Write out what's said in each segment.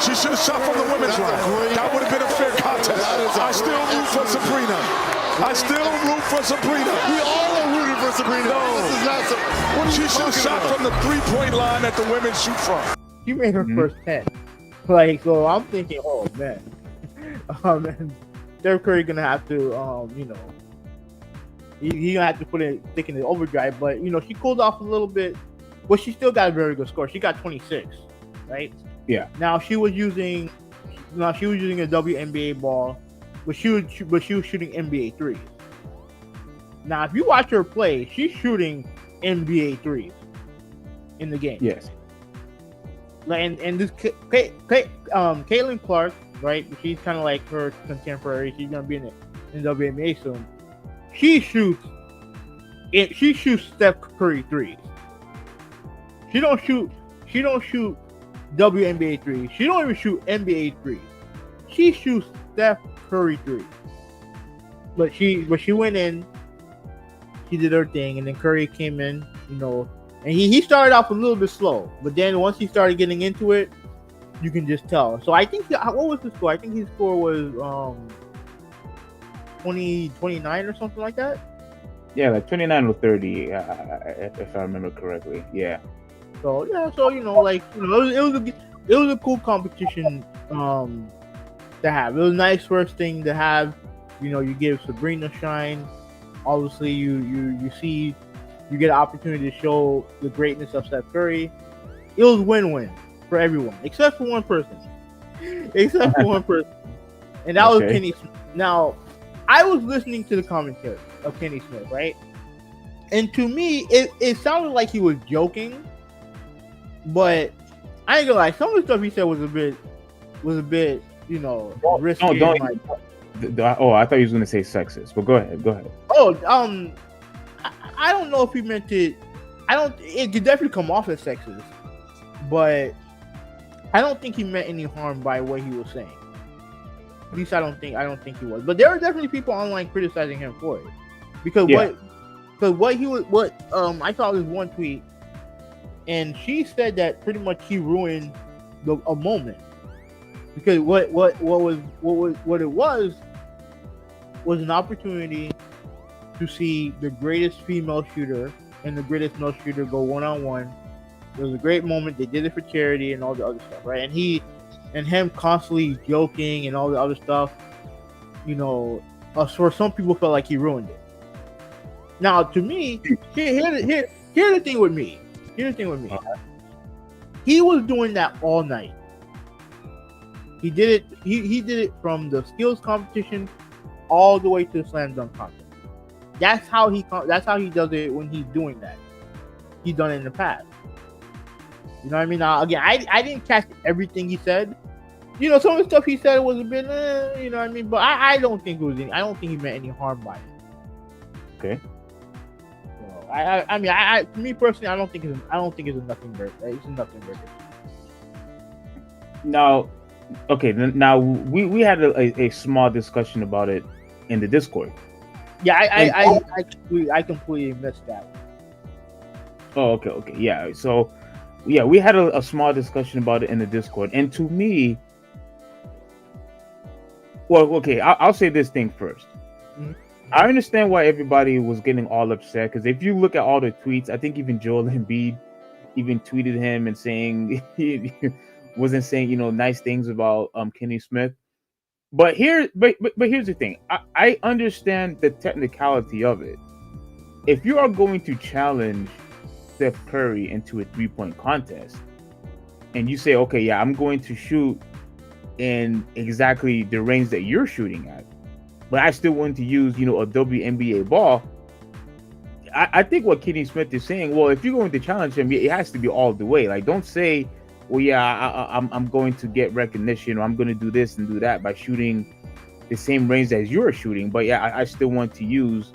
She should have shot from the women's line. That would have been a fair contest. I still root for Sabrina. I still root for Sabrina. We all are rooting for Sabrina. No. This is not what She should have shot from the three-point line that the women shoot from. She made her first 10. Like, so I'm thinking, oh man, and Steph Curry gonna have to, he gonna have to put it thick in the overdrive. But she cooled off a little bit, but she still got a very good score. She got 26, right? Yeah. Now she was using a WNBA ball, but she was shooting NBA threes. Now, if you watch her play, she's shooting NBA threes in the game. Yes. And this Caitlin Clark, right? She's kind of like her contemporary. She's gonna be in the WNBA soon. She shoots Steph Curry threes. She don't shoot WNBA threes. She don't even shoot NBA threes. She shoots Steph Curry threes. But she went in. She did her thing, and then Curry came in. And he started off a little bit slow, but then once he started getting into it, you can just tell. So I think, what was the score? I think his score was 29 or something like that. Yeah, like 29 or 30, if I remember correctly. Yeah. So it was a cool competition to have. It was a nice first thing to have. You give Sabrina shine. Obviously, you see. You get an opportunity to show the greatness of Steph Curry. It was win-win for everyone, except for one person. And that was Kenny Smith. Now, I was listening to the commentary of Kenny Smith, right? And to me, it sounded like he was joking. But I ain't gonna lie, some of the stuff he said was a bit, risky. I thought he was gonna say sexist, but go ahead. I don't know if he meant it. It could definitely come off as sexist, but I don't think he meant any harm by what he was saying. At least I don't think he was. But there are definitely people online criticizing him for it because I saw this one tweet, and she said that pretty much he ruined a moment because what it was an opportunity to see the greatest female shooter and the greatest male shooter go one-on-one. It was a great moment. They did it for charity and all the other stuff, right? And him constantly joking and all the other stuff, for some people felt like he ruined it. Now, to me, here's the thing with me. He was doing that all night. He did it. He did it from the skills competition all the way to the slam dunk contest. That's how he does it when he's doing that. He's done it in the past. You know what I mean? Now, again, I didn't catch everything he said. Some of the stuff he said was a bit, you know what I mean? But I don't think I don't think he meant any harm by it. Okay. To me personally, I don't think it's a nothing burger. It's a nothing burger. Now, okay. Now we had a small discussion about it in the Discord. Yeah, I completely missed that. Oh, okay, yeah. So, yeah, we had a small discussion about it in the Discord, and to me, well, okay, I'll say this thing first. Mm-hmm. I understand why everybody was getting all upset because if you look at all the tweets, I think even Joel Embiid even tweeted him and saying he wasn't saying nice things about Kenny Smith. But here's the thing. I understand the technicality of it. If you are going to challenge Steph Curry into a 3-point contest, and you say, okay, yeah, I'm going to shoot in exactly the range that you're shooting at, but I still want to use, a WNBA ball. I think what Kenny Smith is saying, well, if you're going to challenge him, it has to be all the way. Like, don't say, well, yeah, I'm going to get recognition, or I'm going to do this and do that by shooting the same range as you're shooting. But yeah, I still want to use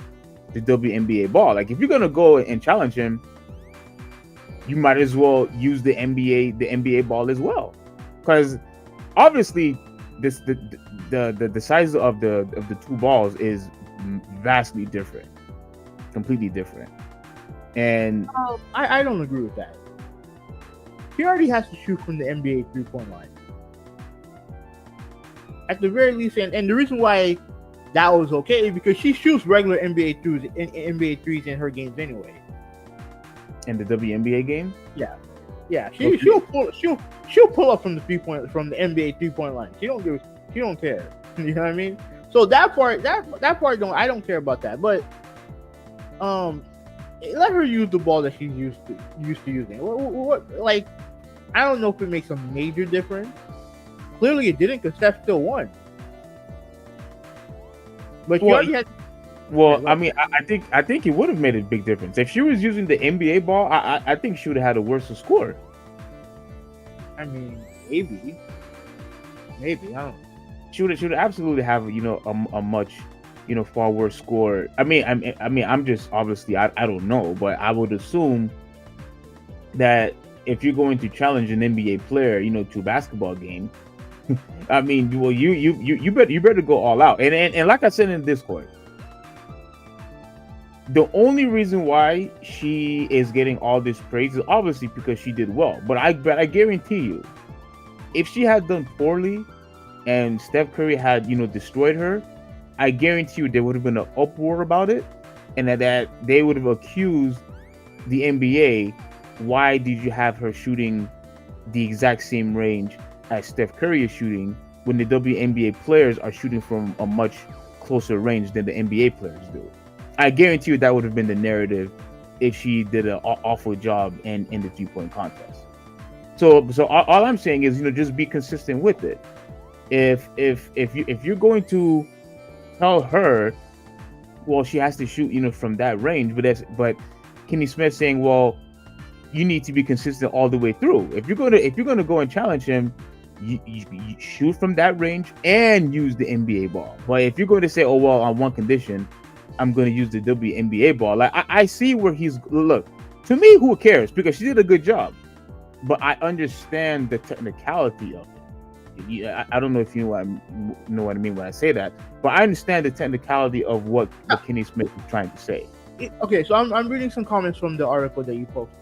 the WNBA ball. Like, if you're going to go and challenge him, you might as well use the NBA ball as well, because obviously the size of the two balls is vastly different, completely different. And I don't agree with that. He already has to shoot from the NBA 3-point line. at the very least, and the reason why that was okay is because she shoots regular NBA threes in her games anyway. In the WNBA game? Yeah. She'll pull up from the NBA 3-point line. She don't care. You know what I mean? So that part I don't care about that. But let her use the ball that she's used to using. What like, I don't know if it makes a major difference. Clearly it didn't, because Steph still won. But she already had. Well, I mean, I think it would have made a big difference if she was using the NBA ball. I think she would have had a worse score. I mean, maybe I don't know. She would absolutely have a much far worse score. I mean, I'm just obviously I don't know, but I would assume that if you're going to challenge an NBA player, to a basketball game, I mean, well, you better go all out. And like I said in Discord, the only reason why she is getting all this praise is obviously because she did well. But I guarantee you, if she had done poorly and Steph Curry had, destroyed her, I guarantee you there would have been an uproar about it, and that they would have accused the NBA, why did you have her shooting the exact same range as Steph Curry is shooting when the WNBA players are shooting from a much closer range than the NBA players do. I guarantee you that would have been the narrative if she did an awful job in the 3-point contest. So all I'm saying is, just be consistent with it. If you're going to tell her, well, she has to shoot, from that range, but Kenny Smith saying, well, you need to be consistent all the way through. If you're gonna go and challenge him, you shoot from that range and use the NBA ball. But if you're going to say, oh well, on one condition, I'm going to use the WNBA ball, like I see where he's look. To me, who cares? Because she did a good job. But I understand the technicality of it. I don't know if you know what I mean when I say that, but I understand the technicality of what Kenny Smith is trying to say. Okay, so I'm reading some comments from the article that you posted,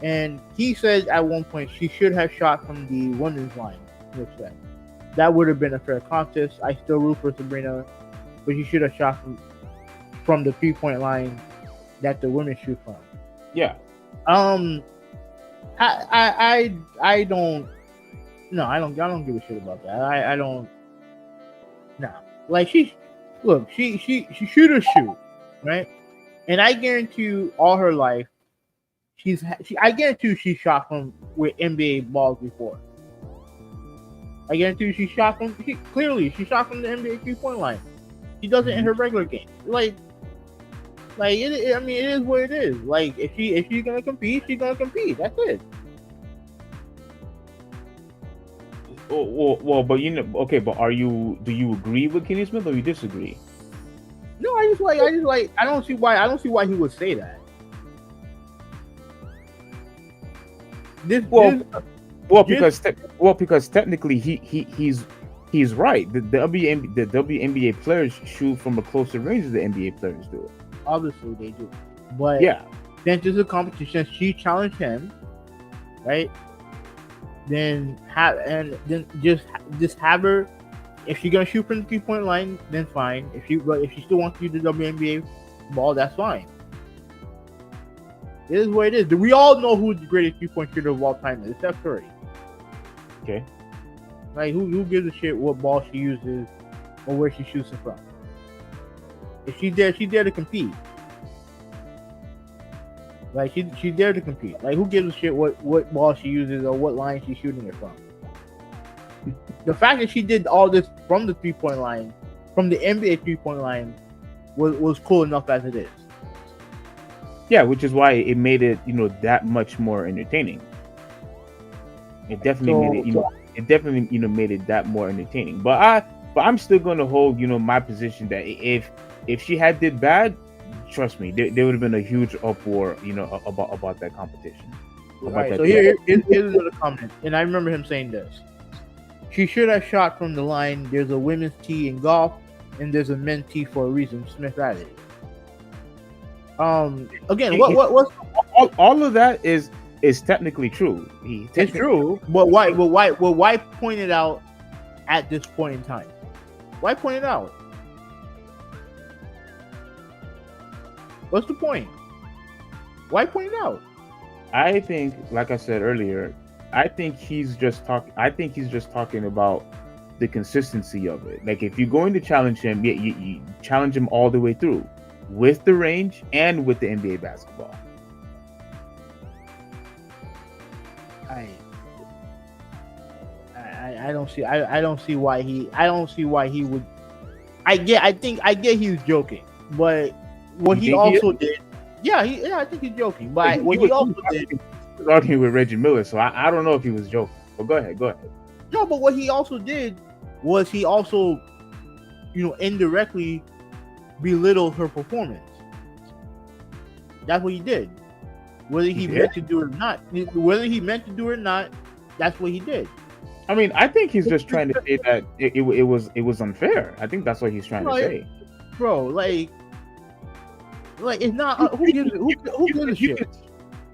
and he said at one point she should have shot from the women's line. That would have been a fair contest. I still root for Sabrina, but she should have shot from the 3-point line that the women shoot from. Yeah. I don't. No, I don't give a shit about that. I don't. Nah. Like she shoot or shoot, right? And I guarantee you, all her life, I guarantee you she shot from with NBA balls before. I guarantee you she shot from the NBA 3-point line. She does it in her regular game. Like it. I mean, it is what it is. Like if she's gonna compete, she's gonna compete. That's it. Well, but okay, but do you agree with Kenny Smith or you disagree? No, I don't see why he would say that. Because technically he's right. The WNBA players shoot from a closer range than the NBA players do. Obviously they do, but yeah, since there's a competition, she challenged him, right? Then just have her. If she's gonna shoot from the 3-point line, then fine. If she still wants to use the WNBA ball, that's fine. It is what it is. We all know who the greatest 3-point shooter of all time is. It's Steph Curry. Okay. Like who gives a shit what ball she uses or where she shoots it from? If she's there to compete. Like she's there to compete. Like who gives a shit what ball she uses or what line she's shooting it from? The fact that she did all this from the 3-point line, from the NBA 3-point line, was cool enough as it is. Yeah, which is why it made it, that much more entertaining. It definitely made it that more entertaining. But I'm still going to hold, my position that if she had did bad, trust me, there would have been a huge uproar, about that competition. Right. So here's another comment, and I remember him saying this. She should have shot from the line. There's a women's tee in golf, and there's a men's tee for a reason. Smith added. Again, what's all of that is technically true. It's true, but why point it out at this point in time? Why point it out? What's the point? Why point it out? I think, like I said earlier, I think he's just talking about the consistency of it. Like, if you're going to challenge him, you challenge him all the way through, with the range and with the NBA basketball. I don't see why he would. I get he was joking, but what he also did. Yeah, I think he's joking. But what he also did. He was arguing with Reggie Miller, so I don't know if he was joking. But go ahead. No, but what he also did was he also, indirectly belittled her performance. That's what he did. Whether he meant to do it or not, that's what he did. I mean, I think he's just trying to say that it was unfair. I think that's what he's trying to say. Bro, like it's not. Who gives a shit?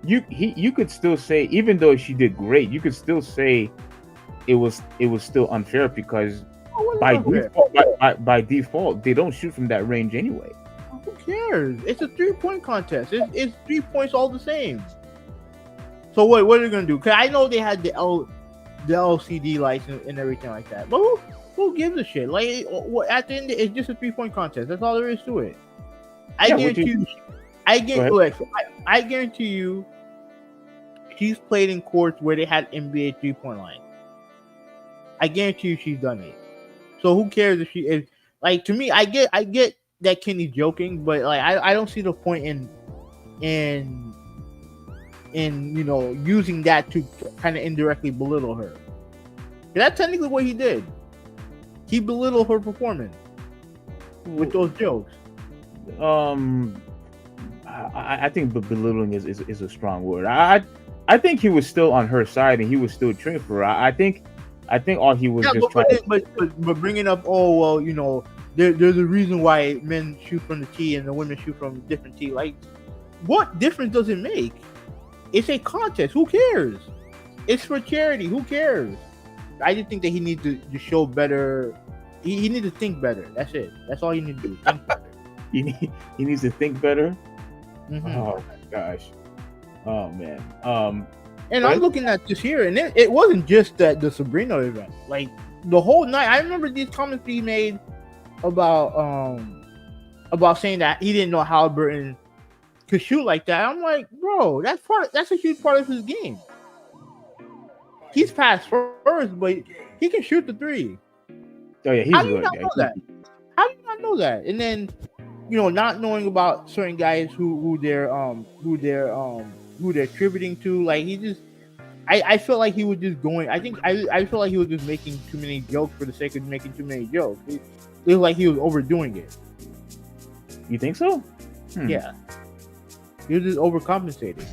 You could still say, even though she did great, you could still say it was still unfair because by default they don't shoot from that range anyway. Who cares? It's a 3-point contest. It's 3 points all the same. So what are they gonna do? Because I know they had the LCD license and everything like that, but who gives a shit? Like, at the end, it's just a 3-point contest. That's all there is to it. I guarantee you, she's played in courts where they had NBA 3-point line. I guarantee you, she's done it. So who cares if she is? Like, to me, I get that Kenny's joking, but like, I don't see the point in using that to kind of indirectly belittle her. That's technically what he did. He belittled her performance with those jokes. I think belittling is a strong word. I think he was still on her side and he was still cheering for her. I think all he was but bringing up, there's a reason why men shoot from the tee and the women shoot from a different tee. Like, what difference does it make? It's a contest. Who cares? It's for charity. Who cares? I just think that he needs to show better. He needs to think better. That's it. That's all he needs to do. Think better. He needs to think better. Mm-hmm. Oh my gosh. Oh man. And I'm looking at this here, and it wasn't just the Sabrina event. Like, the whole night, I remember these comments he made about saying that he didn't know Halliburton could shoot like that. I'm like, bro, that's a huge part of his game. He's passed first, but he can shoot the three. Oh yeah, he's How do you good. not know that? How do you not know that? And then, not knowing about certain guys who they're attributing to, like, he just, I felt like he was just going. I felt like he was just making too many jokes for the sake of making too many jokes. It was like he was overdoing it. You think so? Yeah. He was just overcompensating.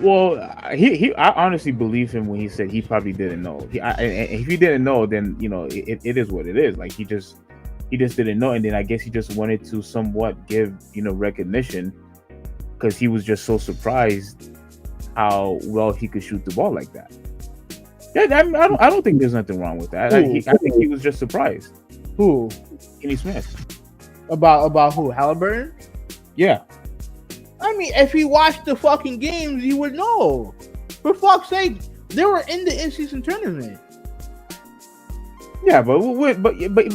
Well, I honestly believe him when he said he probably didn't know. If he didn't know, then it is what it is. Like, he just didn't know, and then I guess he just wanted to somewhat give recognition because he was just so surprised how well he could shoot the ball like that. Yeah, I don't think there's nothing wrong with that. I think he was just surprised. Who? Kenny Smith. About who? Halliburton? Yeah. I mean, if he watched the fucking games, he would know. For fuck's sake, they were in the in-season tournament. Yeah, but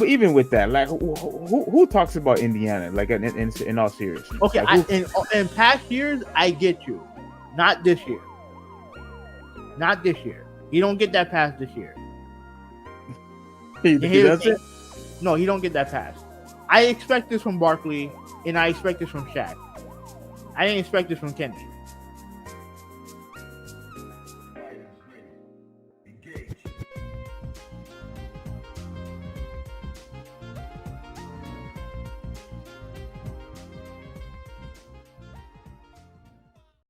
even with that, like, who talks about Indiana? Like, in all seriousness. Okay, like, in past years, I get you. Not this year. Not this year. He don't get that pass this year. He doesn't? No, he don't get that pass. I expect this from Barkley, and I expect this from Shaq. I didn't expect this from Kenny.